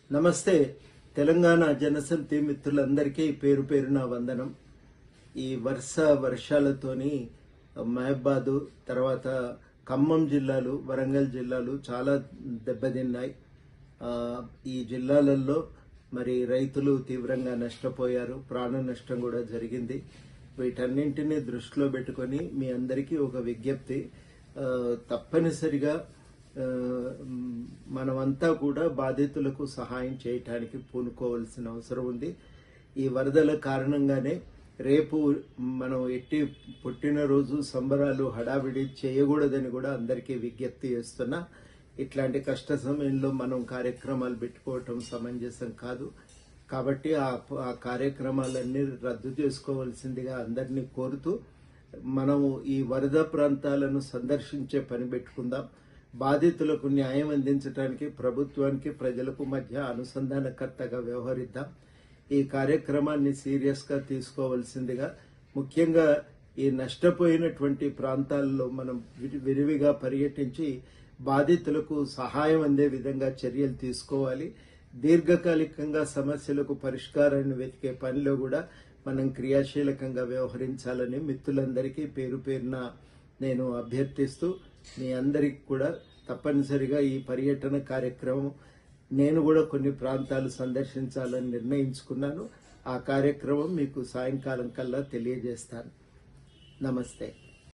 నమస్తే. తెలంగాణ జనసమితి మిత్రులందరికీ పేరు పేరున వందనం. ఈ వర్షాలతోని మహబాదు తర్వాత ఖమ్మం జిల్లాలు, వరంగల్ జిల్లాలు చాలా దెబ్బతిన్నాయి. ఈ జిల్లాలలో మరి రైతులు తీవ్రంగా నష్టపోయారు, ప్రాణ నష్టం కూడా జరిగింది. వీటన్నింటినీ దృష్టిలో పెట్టుకొని మీ అందరికీ ఒక విజ్ఞప్తి, తప్పనిసరిగా మనమంతా కూడా బాధితులకు సహాయం చేయటానికి పూనుకోవాల్సిన అవసరం ఉంది. ఈ వరదల కారణంగానే రేపు మనం ఎట్టి పుట్టినరోజు సంబరాలు హడావిడి చేయకూడదని కూడా అందరికీ విజ్ఞప్తి చేస్తున్నా. ఇట్లాంటి కష్ట సమయంలో మనం కార్యక్రమాలు పెట్టుకోవటం సమంజసం కాదు. కాబట్టి ఆ కార్యక్రమాలన్నీ రద్దు చేసుకోవాల్సిందిగా అందరినీ కోరుతూ మనము ఈ వరద ప్రాంతాలను సందర్శించే పని పెట్టుకుందాం. బాధితులకు న్యాయం అందించడానికి ప్రభుత్వానికి ప్రజలకు మధ్య అనుసంధానకర్తగా వ్యవహరిద్దాం. ఈ కార్యక్రమాన్ని సీరియస్గా తీసుకోవాల్సిందిగా, ముఖ్యంగా ఈ నష్టపోయినటువంటి ప్రాంతాల్లో మనం విరివిగా పర్యటించి బాధితులకు సహాయం అందే విధంగా చర్యలు తీసుకోవాలి. దీర్ఘకాలికంగా సమస్యలకు పరిష్కారాన్ని వెతికే పనిలో కూడా మనం క్రియాశీలకంగా వ్యవహరించాలని మిత్రులందరికీ పేరు పేరున నేను అభ్యర్థిస్తూ, మీ అందరికి కూడా తప్పనిసరిగా ఈ పర్యటన కార్యక్రమం నేను కూడా కొన్ని ప్రాంతాలు సందర్శించాలని నిర్ణయించుకున్నాను. ఆ కార్యక్రమం మీకు సాయంకాలం కల్లా తెలియజేస్తాను. నమస్తే.